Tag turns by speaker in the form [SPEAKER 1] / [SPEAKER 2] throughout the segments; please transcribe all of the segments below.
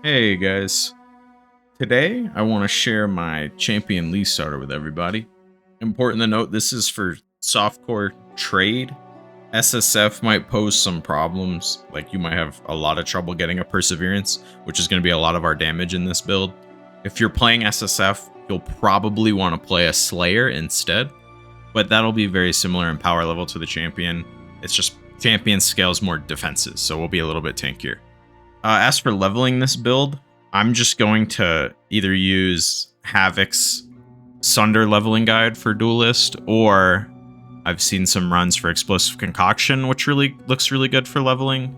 [SPEAKER 1] Hey guys, today I want to share my champion League starter with everybody. Important to note, this is for softcore trade. SSF might pose some problems, like you might have a lot of trouble getting a Perseverance, which is going to be a lot of our damage in this build. If you're playing SSF, you'll probably want to play a Slayer instead, but that'll be very similar in power level to the champion. It's just champion scales more defenses, so we'll be a little bit tankier. As for leveling this build, I'm just going to either use Havoc's Sunder leveling guide for Duelist, or I've seen some runs for Explosive Concoction, which really looks really good for leveling.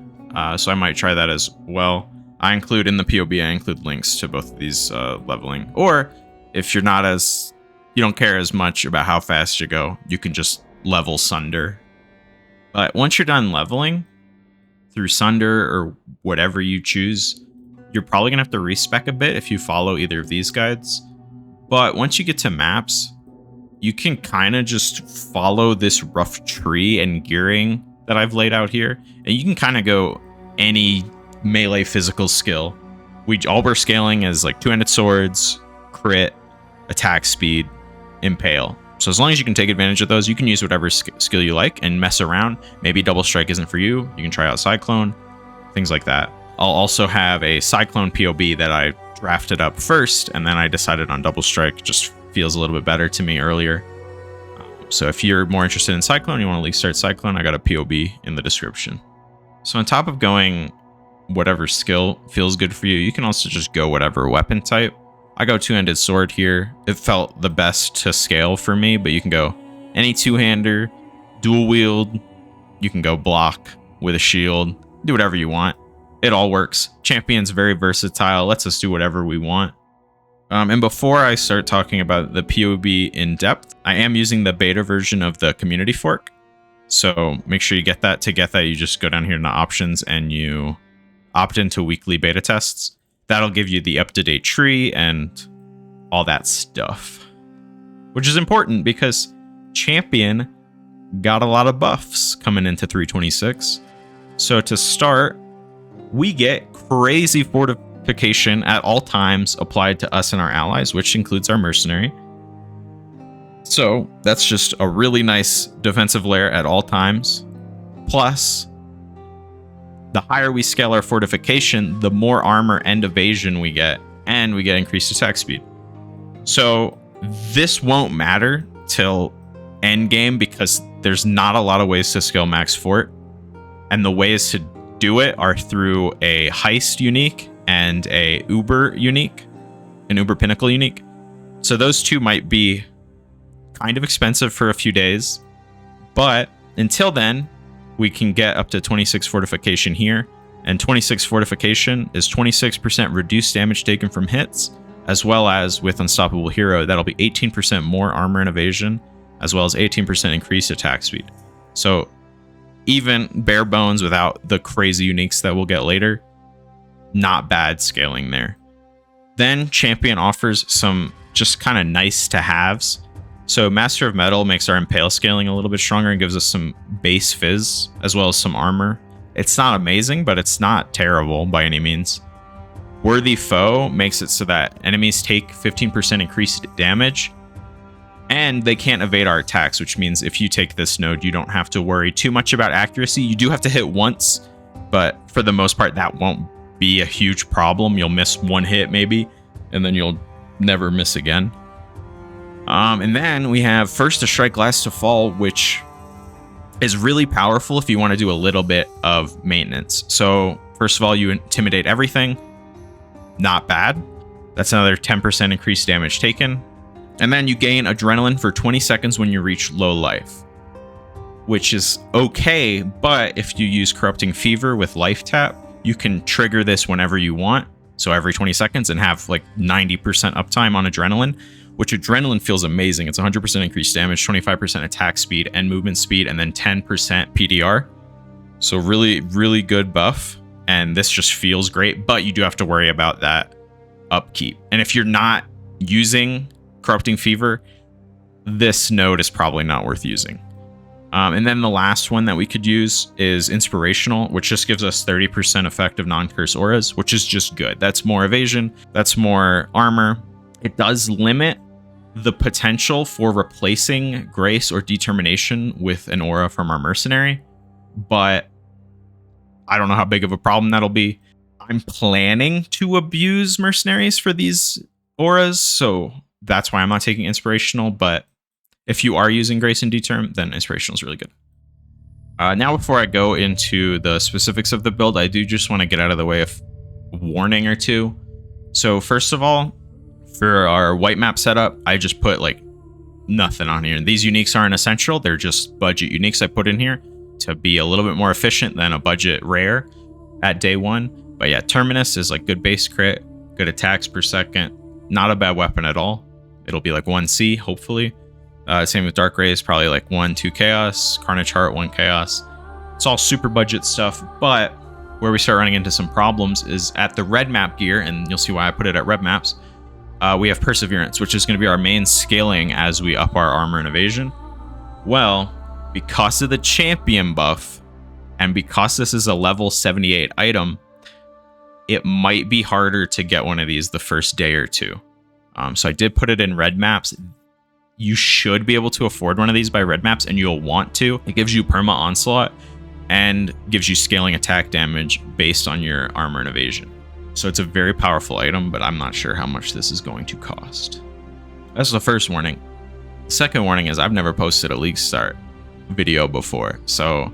[SPEAKER 1] So I might try that as well. I include in the PoB, I include links to both of these leveling. Or if you don't care as much about how fast you go, you can just level Sunder. But once you're done leveling through Sunder or whatever you choose, you're probably gonna have to respec a bit if you follow either of these guides. But once you get to maps, you can kind of just follow this rough tree and gearing that I've laid out here, and you can kind of go any melee physical skill. All we're scaling is like two-handed swords, crit, attack speed, impale. So as long as you can take advantage of those, you can use whatever skill you like and mess around. Maybe double strike isn't for you. You can try out Cyclone, things like that. I'll also have a Cyclone PoB that I drafted up first, and then I decided on double strike. Just feels a little bit better to me earlier. So if you're more interested in Cyclone, you want to League start Cyclone, I got a PoB in the description. So on top of going whatever skill feels good for you, you can also just go whatever weapon type. I go two-handed sword here. It felt the best to scale for me, but you can go any two-hander, dual wield. You can go block with a shield, do whatever you want. It all works. Champion's very versatile, lets us do whatever we want. And before I start talking about the PoB in depth, I am using the beta version of the community fork. So make sure you get that. To get that, you just go down here in the options and you opt into weekly beta tests. That'll give you the up-to-date tree and all that stuff, which is important because Champion got a lot of buffs coming into 326. So to start, we get crazy fortification at all times applied to us and our allies, which includes our Mercenary. So that's just a really nice defensive layer at all times. Plus, the higher we scale our fortification, the more armor and evasion we get, and we get increased attack speed. So this won't matter till endgame because there's not a lot of ways to scale max fort, and the ways to do it are through a heist unique and a uber unique, an uber pinnacle unique. So those two might be kind of expensive for a few days, but until then, we can get up to 26 fortification here, and 26 fortification is 26% reduced damage taken from hits, as well as with Unstoppable Hero, that'll be 18% more armor and evasion, as well as 18% increased attack speed. So even bare bones without the crazy uniques that we'll get later, not bad scaling there. Then Champion offers some just kind of nice to haves. So Master of Metal makes our Impale scaling a little bit stronger and gives us some base fizz, as well as some armor. It's not amazing, but it's not terrible by any means. Worthy Foe makes it so that enemies take 15% increased damage, and they can't evade our attacks, which means if you take this node, you don't have to worry too much about accuracy. You do have to hit once, but for the most part, that won't be a huge problem. You'll miss one hit maybe, and then you'll never miss again. And then we have First to Strike, Last to Fall, which is really powerful if you want to do a little bit of maintenance. So first of all, you intimidate everything. Not bad. That's another 10% increased damage taken. And then you gain Adrenaline for 20 seconds when you reach low life, which is okay, but if you use Corrupting Fever with Lifetap, you can trigger this whenever you want. So every 20 seconds and have like 90% uptime on Adrenaline, which Adrenaline feels amazing. It's 100% increased damage, 25% attack speed and movement speed, and then 10% PDR. So really, really good buff. And this just feels great, but you do have to worry about that upkeep. And if you're not using Corrupting Fever, this node is probably not worth using. And then the last one that we could use is Inspirational, which just gives us 30% effective non-curse auras, which is just good. That's more evasion, that's more armor. It does limit the potential for replacing Grace or Determination with an aura from our Mercenary, but I don't know how big of a problem that'll be. I'm planning to abuse Mercenaries for these auras, so that's why I'm not taking Inspirational, but if you are using Grace and Determ, then Inspirational is really good. Now, before I go into the specifics of the build, I do just want to get out of the way of a warning or two. So first of all, for our white map setup, I just put like nothing on here. These uniques aren't essential. They're just budget uniques I put in here to be a little bit more efficient than a budget rare at day one. But yeah, Terminus is like good base crit, good attacks per second. Not a bad weapon at all. It'll be like 1C, hopefully. Same with Dark Rays, probably like 1-2 Chaos. Carnage Heart, 1 Chaos. It's all super budget stuff, but where we start running into some problems is at the red map gear, and you'll see why I put it at red maps. We have Perseverance, which is going to be our main scaling as we up our armor and evasion. Well, because of the champion buff, and because this is a level 78 item, it might be harder to get one of these the first day or two. So I did put it in red maps. You should be able to afford one of these by red maps, and you'll want to. It gives you perma onslaught and gives you scaling attack damage based on your armor and evasion. So it's a very powerful item, but I'm not sure how much this is going to cost. That's the first warning. The second warning is I've never posted a League Start video before, so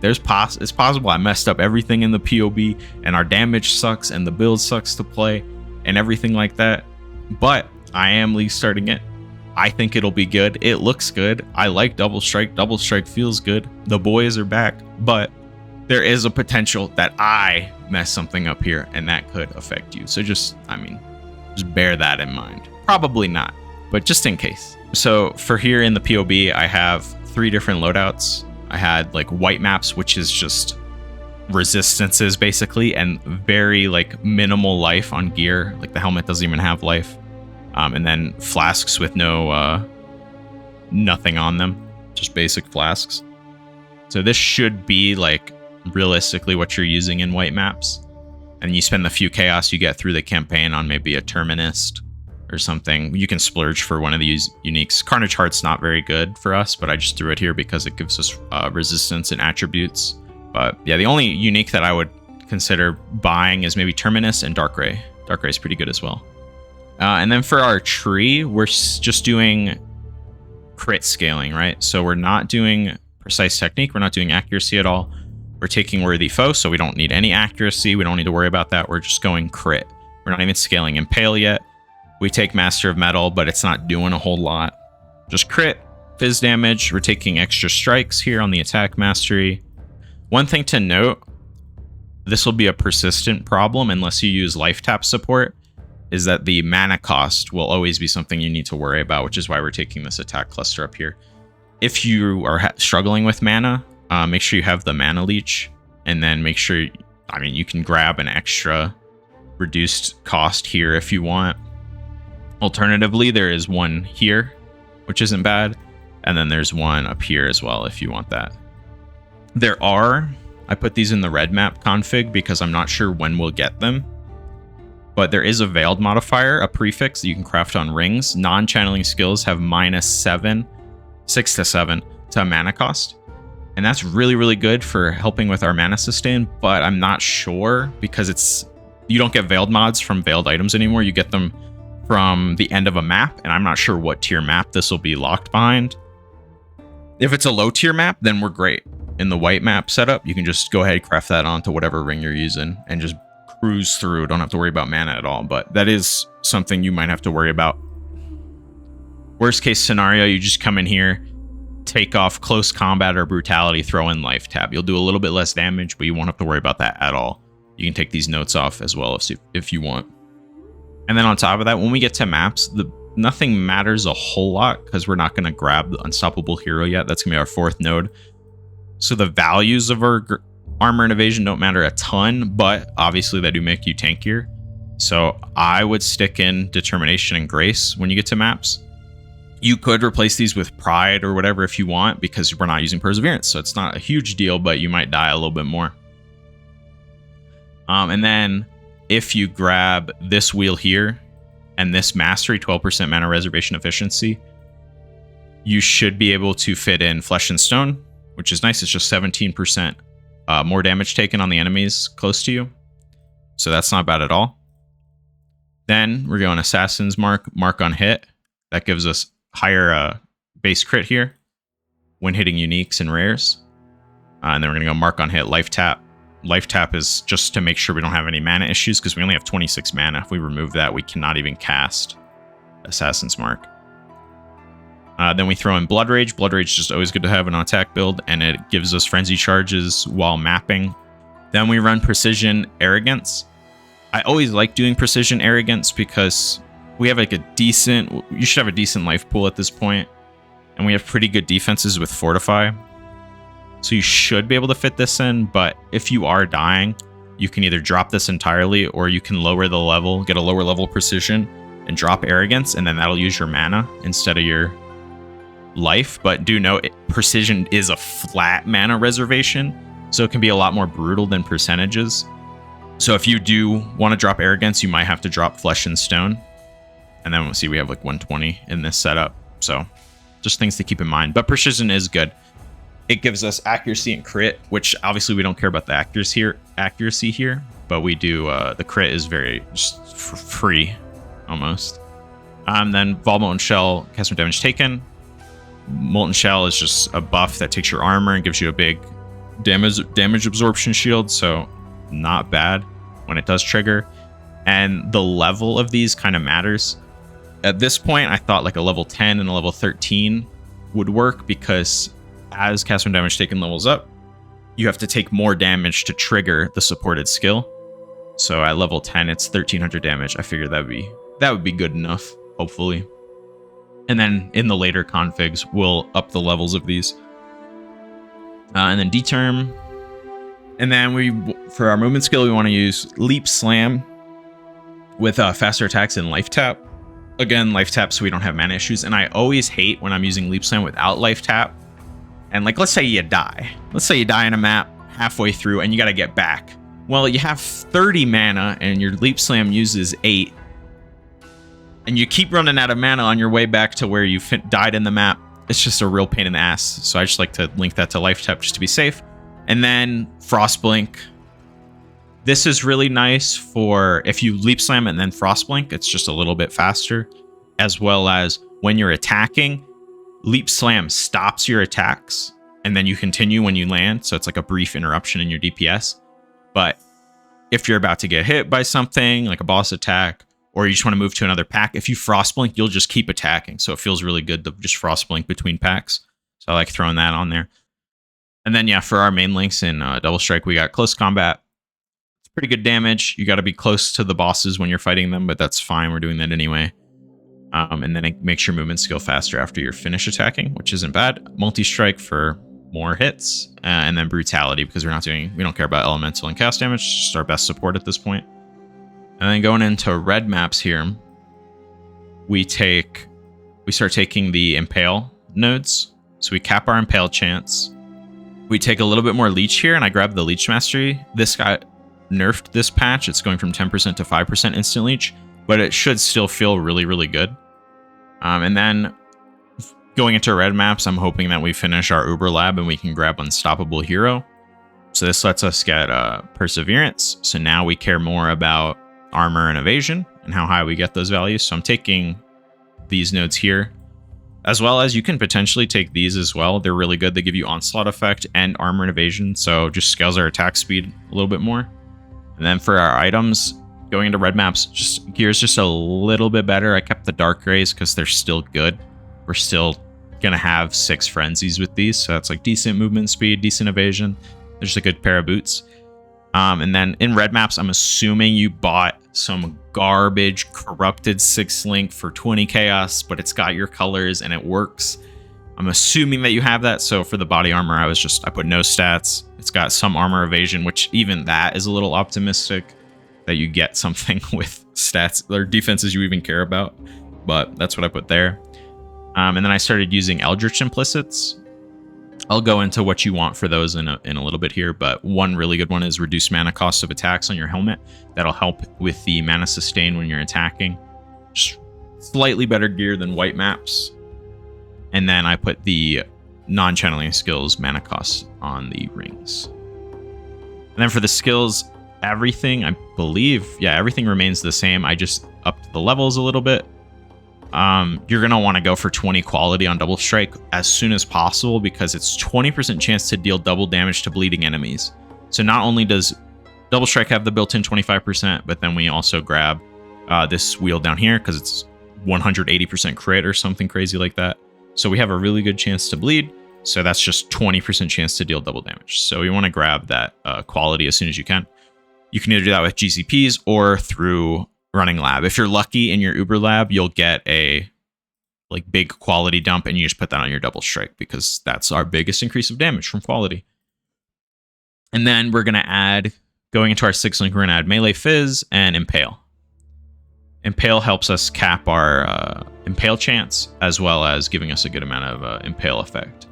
[SPEAKER 1] it's possible I messed up everything in the PoB, and our damage sucks, and the build sucks to play, and everything like that. But I am League starting it. I think it'll be good. It looks good. I like Double Strike. Double Strike feels good. The boys are back, but there is a potential that I mess something up here, and that could affect you. So just bear that in mind. Probably not, but just in case. So for here in the PoB, I have 3 different loadouts. I had like white maps, which is just resistances basically, and very like minimal life on gear. Like the helmet doesn't even have life. And then flasks with nothing on them, just basic flasks. So this should be like realistically what you're using in white maps. And you spend the few chaos you get through the campaign on maybe a Terminist or something. You can splurge for one of these uniques. Carnage Heart's not very good for us, but I just threw it here because it gives us resistance and attributes. But yeah, the only unique that I would consider buying is maybe Terminus and Dark Ray. Dark Ray's pretty good as well. And then for our tree, we're just doing crit scaling, right? So we're not doing precise technique. We're not doing accuracy at all. We're taking worthy foe, so we don't need any accuracy. We don't need to worry about that. We're just going crit. We're not even scaling Impale yet. We take Master of Metal, but it's not doing a whole lot. Just crit, fizz damage. We're taking extra strikes here on the attack mastery. One thing to note, this will be a persistent problem unless you use Lifetap support, is that the mana cost will always be something you need to worry about, which is why we're taking this attack cluster up here. If you are struggling with mana, make sure you have the mana leech, and then make sure, you can grab an extra reduced cost here if you want. Alternatively, there is one here, which isn't bad, and then there's one up here as well if you want that. I put these in the red map config because I'm not sure when we'll get them. But there is a veiled modifier, a prefix that you can craft on rings. Non-channeling skills have -6 to 7 to mana cost. And that's really, really good for helping with our mana sustain, but I'm not sure because you don't get veiled mods from veiled items anymore. You get them from the end of a map, and I'm not sure what tier map this will be locked behind. If it's a low tier map, then we're great. In the white map setup, you can just go ahead and craft that onto whatever ring you're using and just cruise through. Don't have to worry about mana at all, but that is something you might have to worry about. Worst case scenario, you just come in here, take off close combat or brutality, throw in Lifetap. You'll do a little bit less damage, but you won't have to worry about that at all. You can take these notes off as well if you want. And then on top of that, when we get to maps, nothing matters a whole lot because we're not going to grab the Unstoppable Hero yet. That's going to be our 4th node. So the values of our armor and evasion don't matter a ton, but obviously they do make you tankier. So I would stick in Determination and Grace when you get to maps. You could replace these with Pride or whatever if you want, because we're not using Perseverance, so it's not a huge deal, but you might die a little bit more. And then if you grab this wheel here and this Mastery, 12% mana reservation efficiency, you should be able to fit in Flesh and Stone, which is nice. It's just 17% more damage taken on the enemies close to you. So that's not bad at all. Then we're going Assassin's Mark, Mark on Hit. That gives us higher base crit here when hitting uniques and rares. And then we're going to go Mark on Hit, Lifetap. Lifetap is just to make sure we don't have any mana issues, because we only have 26 mana. If we remove that, we cannot even cast Assassin's Mark. Then we throw in Blood Rage. Blood Rage is just always good to have an attack build, and it gives us Frenzy charges while mapping. Then we run Precision Arrogance. I always like doing Precision Arrogance because we have like a decent... You should have a decent life pool at this point, and we have pretty good defenses with Fortify. So you should be able to fit this in, but if you are dying, you can either drop this entirely, or you can lower the level, get a lower level Precision, and drop Arrogance, and then that'll use your mana instead of your life. But do note, Precision is a flat mana reservation, so it can be a lot more brutal than percentages. So if you do want to drop Arrogance, you might have to drop Flesh and Stone. And then we'll see we have like 120 in this setup. So just things to keep in mind. But Precision is good. It gives us accuracy and crit, which obviously we don't care about the accuracy here, but we do, the crit is very just free almost. Then Vol Molten Shell, cast more damage taken. Molten Shell is just a buff that takes your armor and gives you a big damage absorption shield, so not bad when it does trigger. And the level of these kind of matters. At this point, I thought like a level 10 and a level 13 would work, because as cast more damage taken levels up, you have to take more damage to trigger the supported skill. So at level 10, it's 1300 damage. I figured that would be good enough, hopefully. And then in the later configs, we'll up the levels of these. And then D-Term. And then for our movement skill, we want to use Leap Slam with faster attacks and Lifetap. Again, Lifetap so we don't have mana issues. And I always hate when I'm using Leap Slam without Lifetap. And like, let's say you die. Let's say you die in a map halfway through and you got to get back. Well, you have 30 mana and your Leap Slam uses 8. And you keep running out of mana on your way back to where you died in the map. It's just a real pain in the ass. So I just like to link that to Lifetap just to be safe. And then Frostblink. This is really nice for if you Leap Slam and then Frostblink, it's just a little bit faster. As well as when you're attacking, Leap Slam stops your attacks and then you continue when you land. So it's like a brief interruption in your DPS. But if you're about to get hit by something like a boss attack, or you just want to move to another pack, if you Frostblink, you'll just keep attacking. So it feels really good to just Frostblink between packs. So I like throwing that on there. And then, yeah, for our main links in Double Strike, we got Close Combat. It's pretty good damage. You got to be close to the bosses when you're fighting them, but that's fine. We're doing that anyway. And then it makes your movement skill faster after you're finished attacking, which isn't bad. Multi-Strike for more hits. And then Brutality, because we don't care about elemental and cast damage. It's just our best support at this point. And then going into red maps here, we start taking the Impale nodes. So we cap our Impale chance. We take a little bit more Leech here, and I grab the Leech Mastery. This got nerfed this patch. It's going from 10% to 5% instant Leech, but it should still feel really, really good. And then going into red maps, I'm hoping that we finish our Uber Lab and we can grab Unstoppable Hero. So this lets us get Perseverance. So now we care more about armor and evasion and how high we get those values. So I'm taking these nodes here, as well as you can potentially take these as well. They're really good. They give you onslaught effect and armor and evasion, so just scales our attack speed a little bit more. And then for our items, going into red maps, just gear's just a little bit better. I kept the dark grays because they're still good. We're still gonna have 6 frenzies with these, so that's like decent movement speed, decent evasion. They're just a good pair of boots. And then in red maps, I'm assuming you bought some garbage corrupted 6-link for 20 chaos, but it's got your colors and it works. I'm assuming that you have that. So for the body armor, I put no stats. It's got some armor evasion, which even that is a little optimistic that you get something with stats or defenses you even care about. But that's what I put there. And then I started using Eldritch Implicits. I'll go into what you want for those in a little bit here, but one really good one is reduce mana cost of attacks on your helmet. That'll help with the mana sustain when you're attacking. Just slightly better gear than white maps. And then I put the non-channeling skills mana cost on the rings. And then for the skills, everything, I believe, yeah, everything remains the same. I just upped the levels a little bit. You're going to want to go for 20 quality on Double Strike as soon as possible because it's 20% chance to deal double damage to bleeding enemies. So not only does Double Strike have the built-in 25%, but then we also grab this wheel down here because it's 180% crit or something crazy like that. So we have a really good chance to bleed. So that's just 20% chance to deal double damage. So you want to grab that quality as soon as you can. You can either do that with GCPs or through running lab. If you're lucky in your Uber lab, you'll get a like big quality dump and you just put that on your Double Strike because that's our biggest increase of damage from quality. And then we're going to add, going into our 6-link, we're going to add Melee Fizz and Impale. Impale helps us cap our Impale chance as well as giving us a good amount of Impale effect.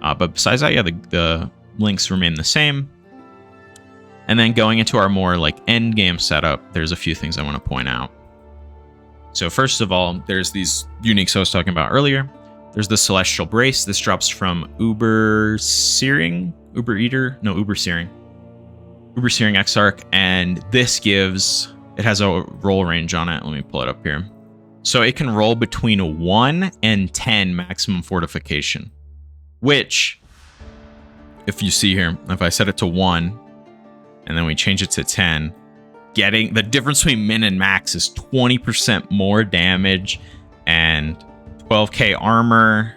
[SPEAKER 1] But besides that, yeah, the links remain the same. And then going into our more like end game setup, there's a few things I want to point out. So first of all, there's these uniques I was talking about earlier. There's the Celestial Brace. This drops from Uber Searing Exarch, and this gives, it has a roll range on it. Let me pull it up here. So it can roll between 1 and 10 maximum fortification, which, if you see here, if I set it to 1, and then we change it to 10, getting the difference between min and max is 20% more damage and 12k armor,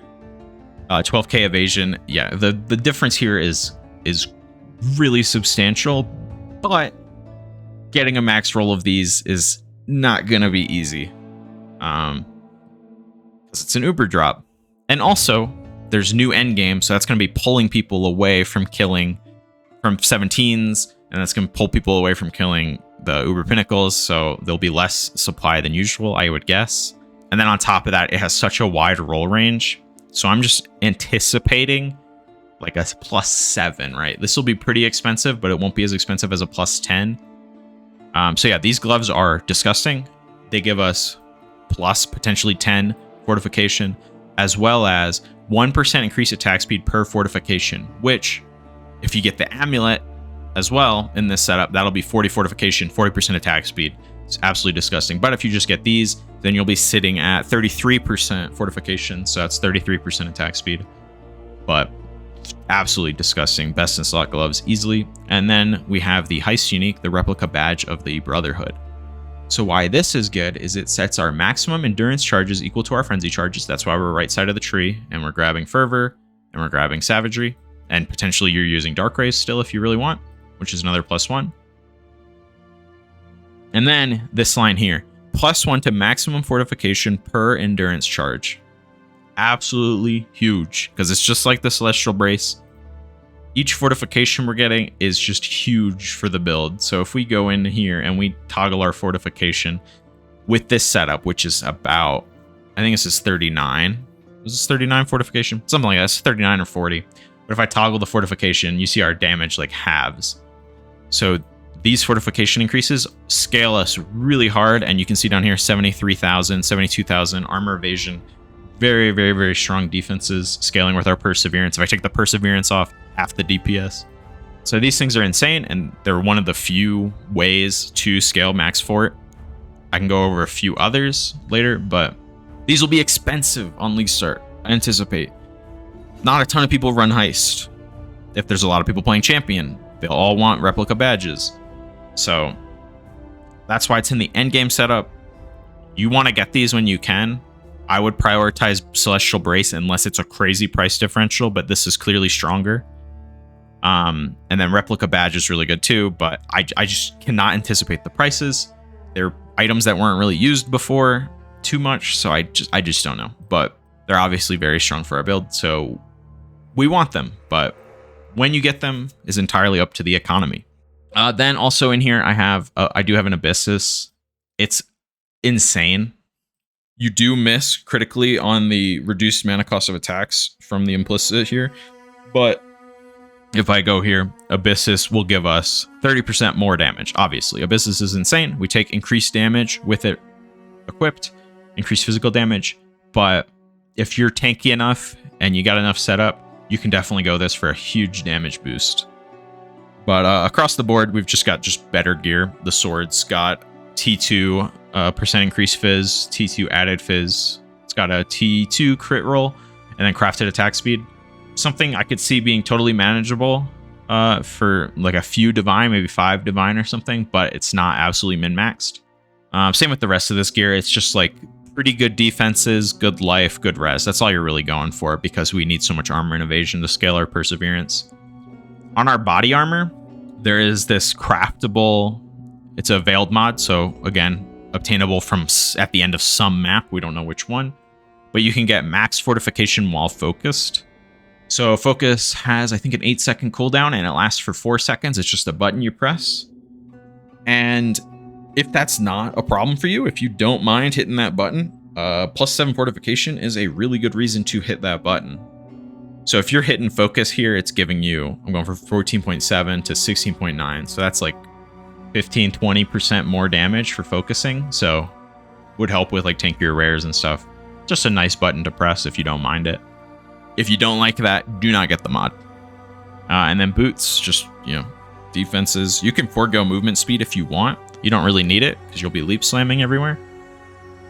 [SPEAKER 1] 12k evasion. Yeah, the difference here is really substantial, but getting a max roll of these is not gonna be easy, because it's an Uber drop. And also, there's new endgame, so that's gonna be pulling people away from killing from 17s, and that's going to pull people away from killing the Uber Pinnacles, so there'll be less supply than usual, I would guess. And then on top of that, it has such a wide roll range, so I'm just anticipating like a +7, right? This will be pretty expensive, but it won't be as expensive as a +10. So yeah, these gloves are disgusting. They give us plus potentially 10 fortification, as well as 1% increased attack speed per fortification, which, if you get the amulet as well in this setup, that'll be 40 fortification, 40% attack speed. It's absolutely disgusting. But if you just get these, then you'll be sitting at 33% fortification, so that's 33% attack speed. But absolutely disgusting. Best in slot gloves easily. And then we have the Heist Unique, the replica badge of the Brotherhood. So why this is good is it sets our maximum endurance charges equal to our frenzy charges. That's why we're right side of the tree, and we're grabbing Fervor, and we're grabbing Savagery. And potentially you're using Dark Rays still if you really want, which is another +1. And then this line here, +1 to maximum fortification per endurance charge. Absolutely huge, because it's just like the Celestial Brace. Each fortification we're getting is just huge for the build. So if we go in here and we toggle our fortification with this setup, which is about, I think this is 39. Was this 39 fortification? Something like that. It's 39 or 40. But if I toggle the fortification, you see our damage like halves. So these fortification increases scale us really hard. And you can see down here, 73,000, 72,000 armor evasion. Very, very, very strong defenses scaling with our perseverance. If I take the perseverance off, half the DPS. So these things are insane, and they're one of the few ways to scale max fort. I can go over a few others later, but these will be expensive on League Start, I anticipate. Not a ton of people run Heist. If there's a lot of people playing Champion, they'll all want replica badges. So that's why it's in the endgame setup. You want to get these when you can. I would prioritize Celestial Brace unless it's a crazy price differential, but this is clearly stronger. And then Replica Badge is really good too, but I just cannot anticipate the prices. They're items that weren't really used before too much, so I just don't know. But they're obviously very strong for our build, so we want them. But when you get them is entirely up to the economy. Then also in here, I do have an Abyssus. It's insane. You do miss critically on the reduced mana cost of attacks from the implicit here, but if I go here, Abyssus will give us 30% more damage. Obviously, Abyssus is insane. We take increased damage with it equipped, increased physical damage, but if you're tanky enough and you got enough setup, you can definitely go this for a huge damage boost. But across the board, we've just got better gear. The sword's got T2 percent increased fizz, T2 added fizz. It's got a T2 crit roll, and then crafted attack speed. Something I could see being totally manageable for like a few divine, maybe 5 divine or something, but it's not absolutely min-maxed. Same with the rest of this gear. It's just like pretty good defenses, good life, good res. That's all you're really going for because we need so much armor and evasion to scale our perseverance. On our body armor, there is this craftable, it's a veiled mod, so again, obtainable from at the end of some map. We don't know which one, but you can get max fortification while focused. So focus has, I think, an 8-second cooldown and it lasts for 4 seconds. It's just a button you press. And if that's not a problem for you, if you don't mind hitting that button, +7 fortification is a really good reason to hit that button. So if you're hitting focus here, it's giving you, I'm going from 14.7 to 16.9. So that's like 15-20% more damage for focusing. So would help with like tankier rares and stuff. Just a nice button to press if you don't mind it. If you don't like that, do not get the mod. And then boots, just, you know, defenses. You can forego movement speed if you want. You don't really need it because you'll be leap slamming everywhere.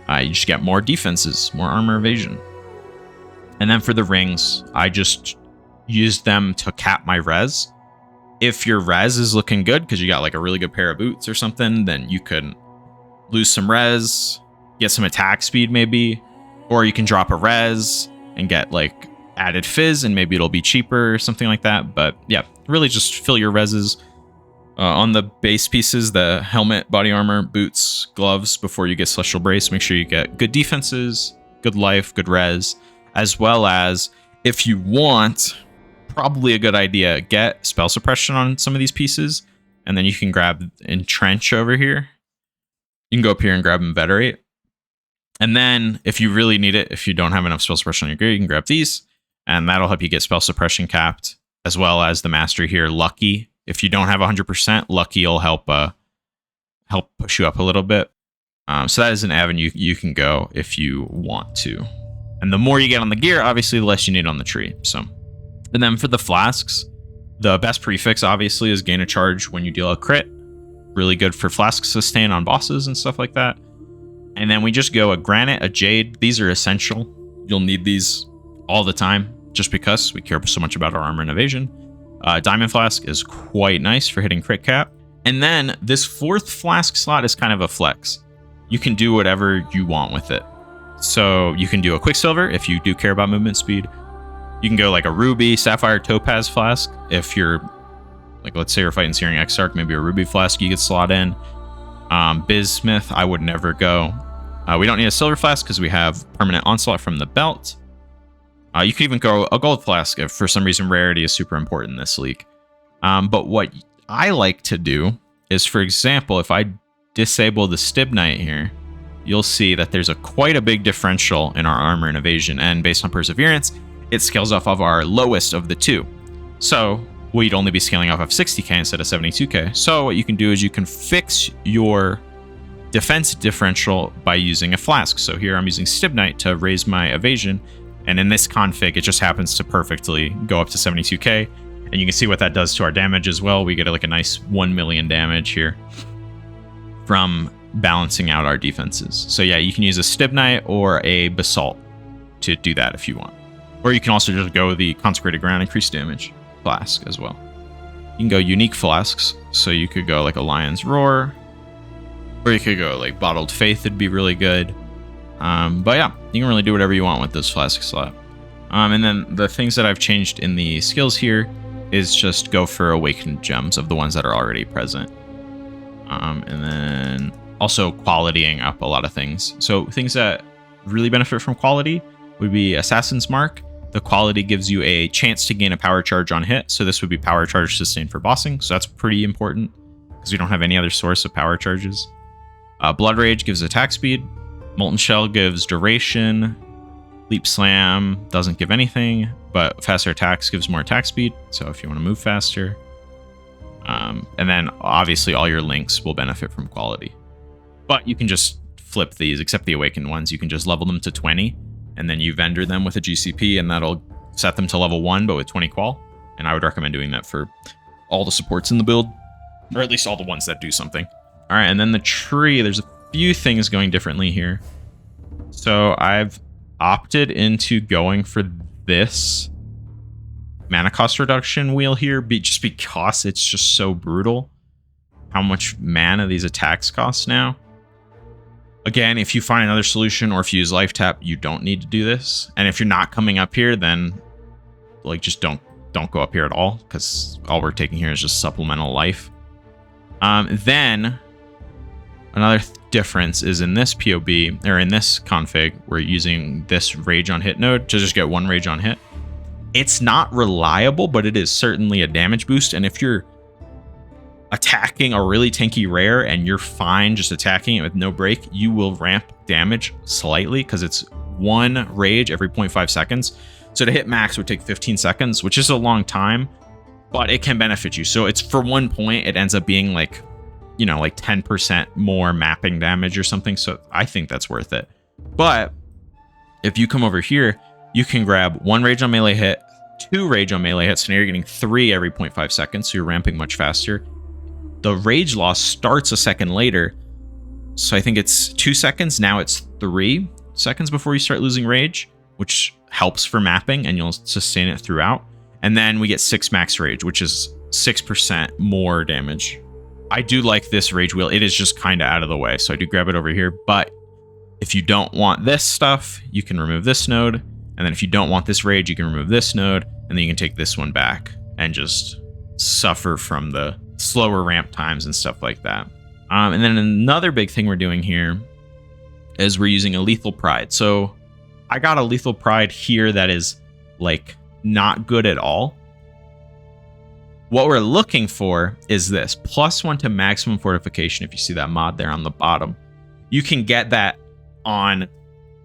[SPEAKER 1] You just get more defenses, more armor evasion. And then for the rings, I just used them to cap my res. If your res is looking good because you got like a really good pair of boots or something, then you could lose some res, get some attack speed maybe, or you can drop a res and get like added fizz and maybe it'll be cheaper or something like that. But yeah, really just fill your reses. On the base pieces, the helmet, body armor, boots, gloves, before you get Celestial Brace, make sure you get good defenses, good life, good res, as well as, if you want, probably a good idea, get spell suppression on some of these pieces, and then you can grab Entrench over here. You can go up here and grab Inveterate. And then, if you really need it, if you don't have enough spell suppression on your gear, you can grab these, and that'll help you get spell suppression capped, as well as the mastery here, Lucky. If you don't have 100%, Lucky will help push you up a little bit. So that is an avenue you can go if you want to. And the more you get on the gear, obviously, the less you need on the tree. So, and then for the flasks, the best prefix, obviously, is gain a charge when you deal a crit. Really good for flask sustain on bosses and stuff like that. And then we just go a granite, a jade. These are essential. You'll need these all the time, just because we care so much about our armor and evasion. Diamond Flask is quite nice for hitting crit cap. And then this 4th flask slot is kind of a flex. You can do whatever you want with it. So you can do a Quicksilver if you do care about movement speed. You can go like a Ruby, Sapphire, Topaz Flask. If you're, like, let's say you're fighting Searing Exarch, maybe a Ruby Flask you could slot in. Bismuth, I would never go. We don't need a Silver Flask because we have Permanent Onslaught from the belt. You could even go a Gold Flask if for some reason rarity is super important in this league. But what I like to do is, for example, if I disable the Stibnite here, you'll see that there's quite a big differential in our armor and evasion. And based on perseverance, it scales off of our lowest of the two. So we'd only be scaling off of 60k instead of 72k. So what you can do is you can fix your defense differential by using a flask. So here I'm using Stibnite to raise my evasion. And in this config, it just happens to perfectly go up to 72k. And you can see what that does to our damage as well. We get like a nice 1 million damage here from balancing out our defenses. So yeah, you can use a Stibnite or a Basalt to do that if you want. Or you can also just go the Consecrated Ground increased damage flask as well. You can go unique flasks. So you could go like a Lion's Roar. Or you could go like Bottled Faith, would be really good. But yeah, you can really do whatever you want with this flask slot. And then the things that I've changed in the skills here is just go for Awakened Gems of the ones that are already present. And then also qualitying up a lot of things. So things that really benefit from quality would be Assassin's Mark. The quality gives you a chance to gain a power charge on hit. So this would be power charge sustained for bossing. So that's pretty important because we don't have any other source of power charges. Blood Rage gives attack speed. Molten Shell gives duration. Leap Slam doesn't give anything, but faster attacks gives more attack speed. So if you want to move faster. And then obviously all your links will benefit from quality. But you can just flip these, except the awakened ones. You can just level them to 20, and then you vendor them with a GCP, and that'll set them to level 1, but with 20 qual. And I would recommend doing that for all the supports in the build, or at least all the ones that do something. All right, and then the tree, there's a few things going differently here. So I've opted into going for this mana cost reduction wheel here, just because it's just so brutal how much mana these attacks cost now. Again, if you find another solution, or if you use Lifetap, you don't need to do this. And if you're not coming up here, then like just don't go up here at all, because all we're taking here is just supplemental life. Then another difference is in this PoB, or in this config, we're using this rage on hit node to just get 1 rage on hit. It's not reliable, but it is certainly a damage boost. And if you're attacking a really tanky rare and you're fine just attacking it with no break, you will ramp damage slightly, because it's 1 rage every 0.5 seconds. So to hit max would take 15 seconds, which is a long time, but it can benefit you. So it's for 1 point, it ends up being like, you know, like 10% more mapping damage or something. So I think that's worth it. But if you come over here, you can grab 1 rage on melee hit, 2 rage on melee hit. So now you're getting 3 every 0.5 seconds. So you're ramping much faster. The rage loss starts a second later. So I think it's 2 seconds. Now it's 3 seconds before you start losing rage, which helps for mapping, and you'll sustain it throughout. And then we get 6 max rage, which is 6% more damage. I do like this rage wheel. It is just kind of out of the way, so I do grab it over here. But if you don't want this stuff, you can remove this node. And then if you don't want this rage, you can remove this node. And then you can take this one back and just suffer from the slower ramp times and stuff like that. And then another big thing we're doing here is we're using a Lethal Pride. So I got a Lethal Pride here that is like not good at all. What we're looking for is this +1 to maximum fortification. If you see that mod there on the bottom, you can get that on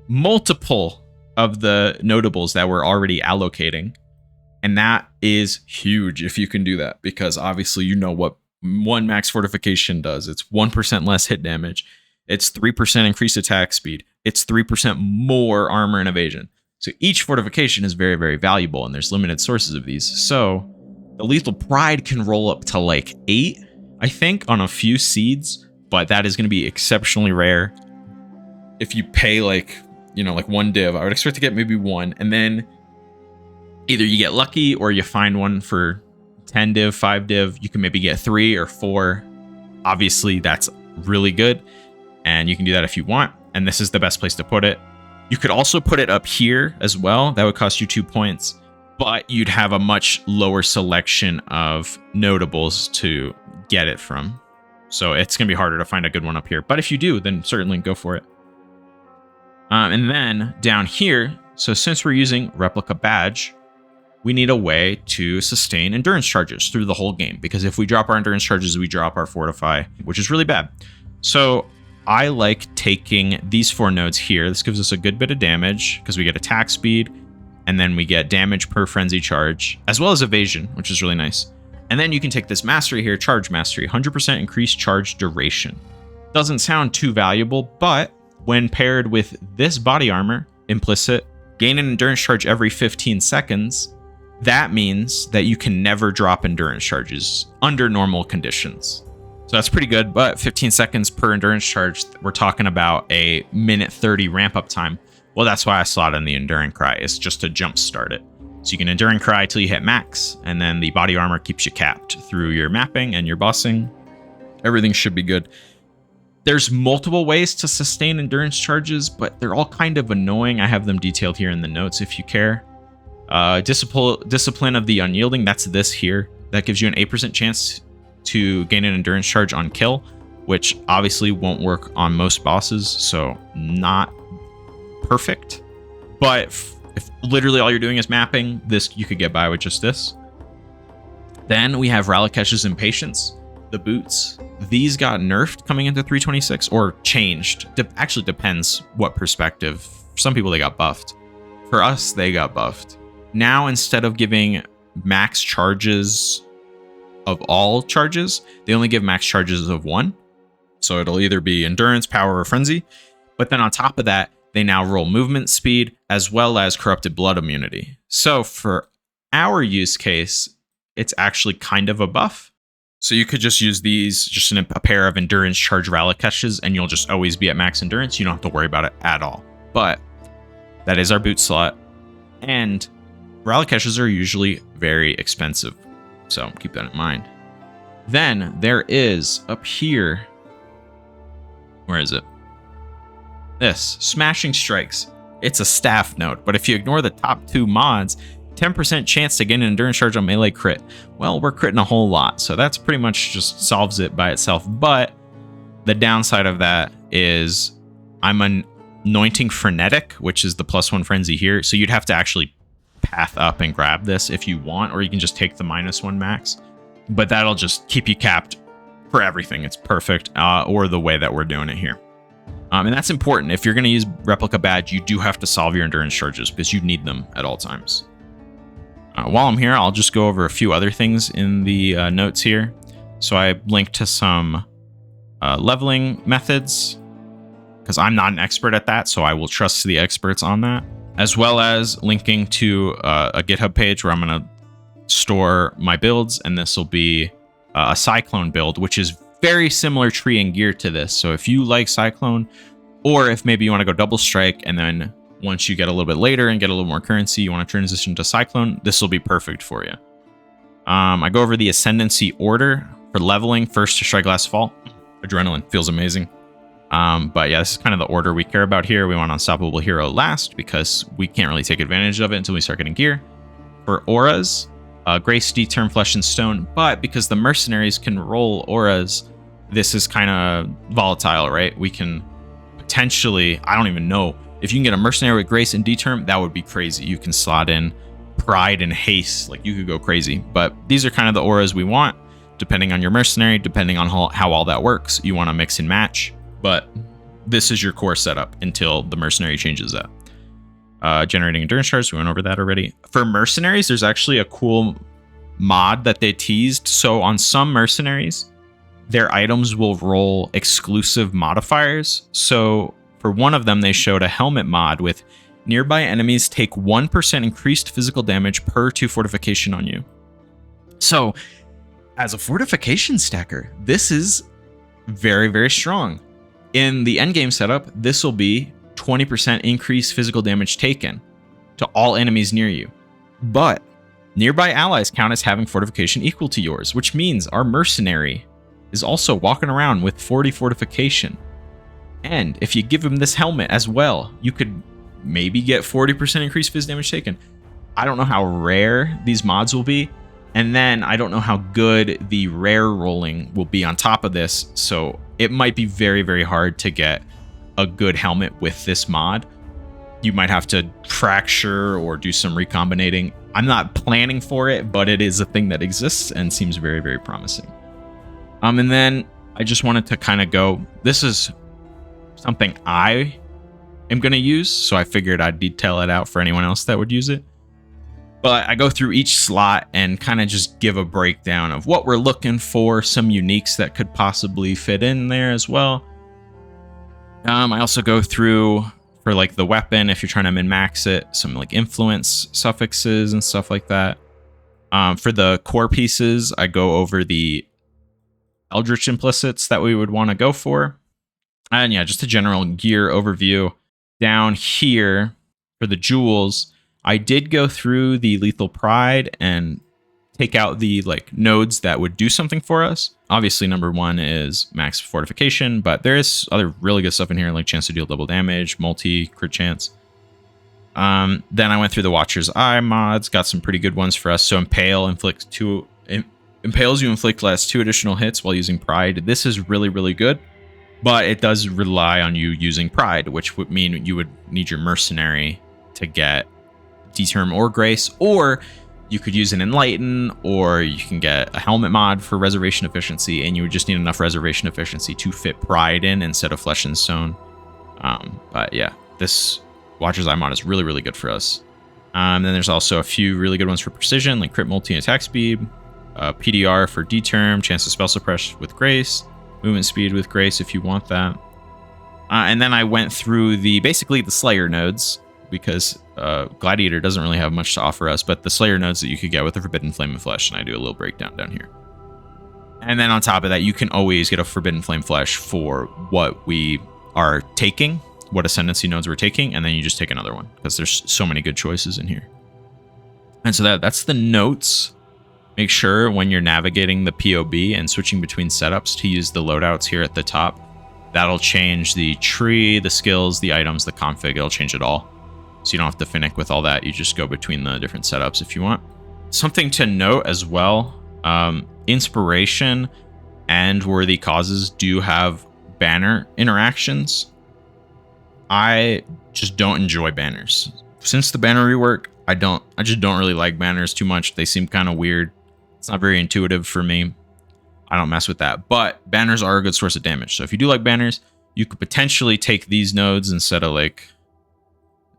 [SPEAKER 1] multiple of the notables that we're already allocating. And that is huge if you can do that, because obviously you know what 1 max fortification does. It's 1% less hit damage. It's 3% increased attack speed. It's 3% more armor and evasion. So each fortification is very, very valuable, and there's limited sources of these. So the Lethal Pride can roll up to like 8, I think, on a few seeds, but that is going to be exceptionally rare. If you pay like, you know, like 1 div, I would expect to get maybe 1, and then either you get lucky or you find one for 10 div, 5 div. You can maybe get 3 or 4. Obviously, that's really good, and you can do that if you want. And this is the best place to put it. You could also put it up here as well. That would cost you 2 points, but you'd have a much lower selection of notables to get it from. So it's going to be harder to find a good one up here. But if you do, then certainly go for it. And then down here, so since we're using Replica Badge, we need a way to sustain endurance charges through the whole game. Because if we drop our endurance charges, we drop our Fortify, which is really bad. So I like taking these 4 nodes here. This gives us a good bit of damage because we get attack speed, and then we get damage per frenzy charge, as well as evasion, which is really nice. And then you can take this mastery here, Charge Mastery, 100% increased charge duration. Doesn't sound too valuable, but when paired with this body armor, implicit, gain an endurance charge every 15 seconds, that means that you can never drop endurance charges under normal conditions. So that's pretty good, but 15 seconds per endurance charge, we're talking about a 1:30 ramp up time. Well, that's why I slot in the Enduring Cry. It's just to jump start it. So you can Enduring Cry till you hit max, and then the body armor keeps you capped through your mapping and your bossing. Everything should be good. There's multiple ways to sustain endurance charges, but they're all kind of annoying. I have them detailed here in the notes if you care. Discipline of the Unyielding, that's this here. That gives you an 8% chance to gain an endurance charge on kill, which obviously won't work on most bosses, so not perfect. But if literally all you're doing is mapping, this you could get by with just this. Then we have Ralakesh's Impatience. the boots, these got nerfed coming into 326 or changed. Actually depends what perspective. For some people, they got buffed. For us, they got buffed. Now, instead of giving max charges of all charges, they only give max charges of one. So it'll either be endurance, power, or frenzy. But then on top of that, they now roll movement speed as well as corrupted blood immunity. So for our use case, it's actually kind of a buff. So you could just use these just in a pair of endurance charge Ralakeshes, and you'll just always be at max endurance. You don't have to worry about it at all. But that is our boot slot. And Ralakeshes are usually very expensive. So keep that in mind. Then there is up here. Where is it? This, Smashing Strikes. It's a staff node, but if you ignore the top two mods, 10% chance to get an endurance charge on melee crit. Well, we're critting a whole lot, so that's pretty much just solves it by itself. But the downside of that is I'm anointing Frenetic, which is the +1 frenzy here, so you'd have to actually path up and grab this if you want, or you can just take the -1 max. But that'll just keep you capped for everything. It's perfect, or the way that we're doing it here. And that's important. If you're going to use Replica Badge, you do have to solve your endurance charges because you need them at all times. While I'm here, I'll just go over a few other things in the notes here. So I linked to some leveling methods because I'm not an expert at that, so I will trust the experts on that, as well as linking to a GitHub page where I'm going to store my builds, and this will be a Cyclone build, which is very similar tree and gear to this. So if you like Cyclone, or if maybe you want to go double strike, and then once you get a little bit later and get a little more currency, you want to transition to Cyclone, this will be perfect for you. I go over the ascendancy order for leveling. First to strike, last fall. Adrenaline feels amazing. But yeah, this is kind of the order we care about here. We want Unstoppable Hero last because we can't really take advantage of it until we start getting gear. For auras, Grace, Determ, Flesh, and Stone. But because the mercenaries can roll auras, this is kind of volatile, right? We can potentially, I don't even know, if you can get a mercenary with Grace and Determ, that would be crazy. You can slot in Pride and Haste, like you could go crazy. But these are kind of the auras we want, depending on your mercenary, depending on how all that works. You want to mix and match, but this is your core setup until the mercenary changes that. Generating endurance charge, we went over that already. For mercenaries, there's actually a cool mod that they teased. So on some mercenaries, their items will roll exclusive modifiers. So for one of them, they showed a helmet mod with nearby enemies take 1% increased physical damage per 2 fortification on you. So as a fortification stacker, this is very, very strong. In the endgame setup, this will be 20% increased physical damage taken to all enemies near you. But nearby allies count as having fortification equal to yours, which means our mercenary is also walking around with 40 fortification. And if you give him this helmet as well, you could maybe get 40% increased phys damage taken. I don't know how rare these mods will be. And then I don't know how good the rare rolling will be on top of this. So it might be very, very hard to get a good helmet with this mod. You might have to fracture or do some recombinating. I'm not planning for it, but it is a thing that exists and seems very, very promising. And then I just wanted to kind of go, this is something I am going to use, so I figured I'd detail it out for anyone else that would use it. But I go through each slot and kind of just give a breakdown of what we're looking for, some uniques that could possibly fit in there as well. I also go through for like the weapon, if you're trying to min-max it, some like influence suffixes and stuff like that. For the core pieces, I go over the Eldritch implicits that we would want to go for. And yeah, just a general gear overview. Down here for the jewels, I did go through the Lethal Pride and take out the like nodes that would do something for us. Obviously, number one is max fortification, but there is other really good stuff in here, like chance to deal double damage, multi crit chance. Then I went through the Watcher's Eye mods, got some pretty good ones for us. So impales you inflict less 2 additional hits while using Pride. This is really, really good, but it does rely on you using Pride, which would mean you would need your mercenary to get Determ or Grace, or You could use an Enlighten, or you can get a helmet mod for reservation efficiency, and you would just need enough reservation efficiency to fit Pride in instead of Flesh and Stone. But yeah, this Watcher's Eye mod is really, really good for us. Then there's also a few really good ones for precision, like crit multi and attack speed, PDR for D-term, chance to spell suppress with grace, movement speed with grace if you want that. And then I went through basically the Slayer nodes, because Gladiator doesn't really have much to offer us, but the Slayer nodes that you could get with the Forbidden Flame of Flesh, and I do a little breakdown down here. And then on top of that, you can always get a Forbidden Flame Flesh for what we are taking, what Ascendancy nodes we're taking, and then you just take another one, because there's so many good choices in here. And so that's the notes. Make sure when you're navigating the PoB and switching between setups to use the loadouts here at the top. That'll change the tree, the skills, the items, the config. It'll change it all. So you don't have to finick with all that. You just go between the different setups if you want. Something to note as well, Inspiration and Worthy Causes do have banner interactions. I just don't enjoy banners. Since the banner rework, I just don't really like banners too much. They seem kind of weird. It's not very intuitive for me. I don't mess with that. But banners are a good source of damage. So if you do like banners, you could potentially take these nodes instead of like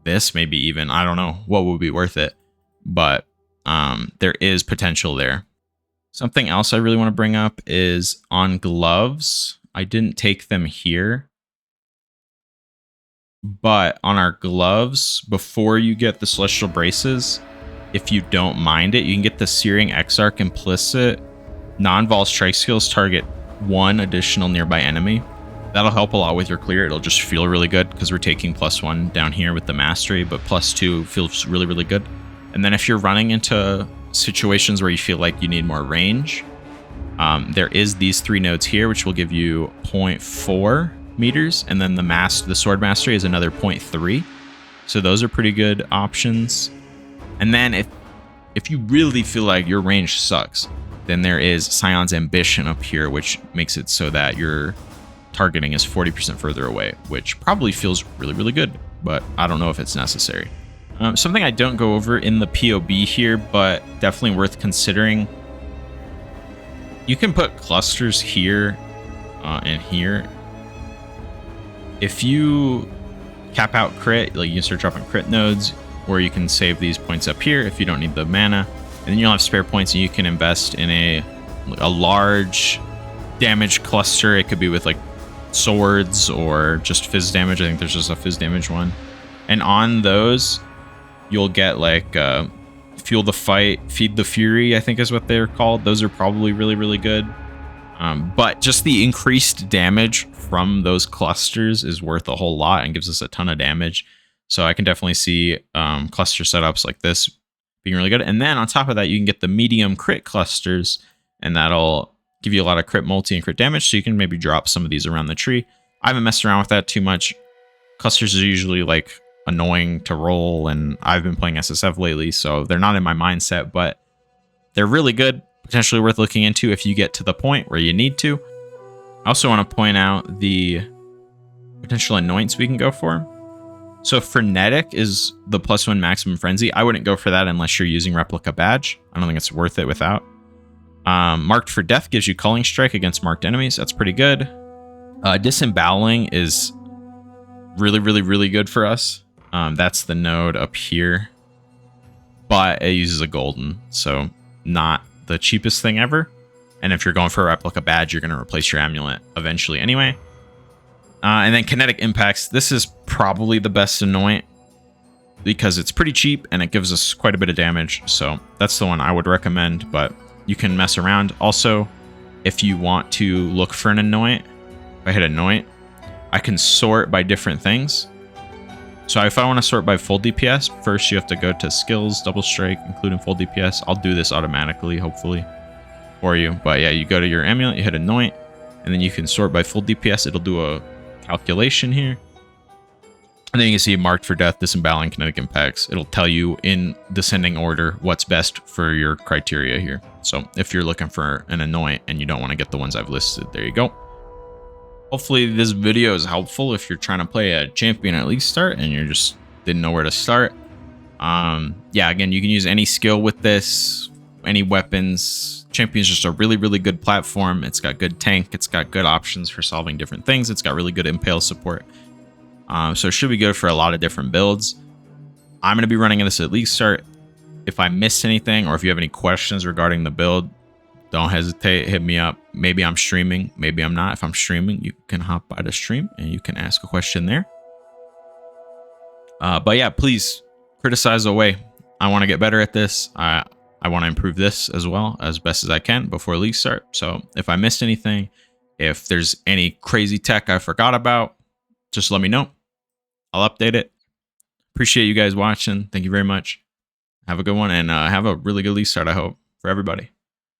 [SPEAKER 1] this, maybe even, I don't know what would be worth it. But there is potential there. Something else I really want to bring up is on gloves. I didn't take them here. But on our gloves, before you get the Celestial Braces, if you don't mind it, you can get the Searing Exarch Implicit. Non-vol strike skills target one additional nearby enemy. That'll help a lot with your clear. It'll just feel really good because we're taking +1 down here with the Mastery, but +2 feels really, really good. And then if you're running into situations where you feel like you need more range, there is these 3 nodes here, which will give you 0.4 meters, and then the Sword Mastery is another 0.3. So those are pretty good options. And then if you really feel like your range sucks, then there is Scion's Ambition up here, which makes it so that your targeting is 40% further away, which probably feels really, really good, but I don't know if it's necessary. Something I don't go over in the PoB here, but definitely worth considering. You can put clusters here and here. If you cap out crit, like you can start dropping crit nodes, or you can save these points up here if you don't need the mana, and then you'll have spare points and you can invest in a large damage cluster. It could be with like swords or just fizz damage. I think there's just a fizz damage one. And on those, you'll get like Fuel the Fight, Feed the Fury, I think is what they're called. Those are probably really, really good. But just the increased damage from those clusters is worth a whole lot and gives us a ton of damage. So I can definitely see cluster setups like this being really good. And then on top of that, you can get the medium crit clusters, and that'll give you a lot of crit multi and crit damage. So you can maybe drop some of these around the tree. I haven't messed around with that too much. Clusters are usually like annoying to roll, and I've been playing SSF lately, so they're not in my mindset, but they're really good. Potentially worth looking into if you get to the point where you need to. I also want to point out the potential Annoints we can go for. So Frenetic is the +1 maximum frenzy. I wouldn't go for that unless you're using Replica Badge. I don't think it's worth it without. Marked for Death gives you Culling Strike against marked enemies. That's pretty good. Disemboweling is really, really, really good for us. That's the node up here. But it uses a golden, so not the cheapest thing ever. And if you're going for a Replica Badge, you're going to replace your amulet eventually anyway. And then Kinetic Impacts. This is probably the best Annoyant because it's pretty cheap and it gives us quite a bit of damage. So that's the one I would recommend, but you can mess around. Also, if you want to look for an Annoyant, if I hit Annoyant, I can sort by different things. So if I want to sort by full DPS, first you have to go to skills, double strike, including full DPS. I'll do this automatically, hopefully, for you. But yeah, you go to your amulet, you hit Anoint, and then you can sort by full DPS. It'll do a calculation here. And then you can see Marked for Death, Disemboweling, Kinetic Impacts. It'll tell you in descending order what's best for your criteria here. So if you're looking for an Anoint and you don't want to get the ones I've listed, there you go. Hopefully this video is helpful if you're trying to play a champion at least start and you just didn't know where to start. Yeah, again, you can use any skill with this, any weapons. Champion's just a really, really good platform. It's got good tank. It's got good options for solving different things. It's got really good impale support. So it should be good for a lot of different builds. I'm going to be running this at least start. If I missed anything or if you have any questions regarding the build, don't hesitate, hit me up. Maybe I'm streaming, maybe I'm not. If I'm streaming, you can hop by the stream and you can ask a question there. But yeah, please criticize away. I want to get better at this. I want to improve this as well as best as I can before league start. So if I missed anything, if there's any crazy tech I forgot about, just let me know. I'll update it. Appreciate you guys watching. Thank you very much. Have a good one and have a really good league start, I hope, for everybody.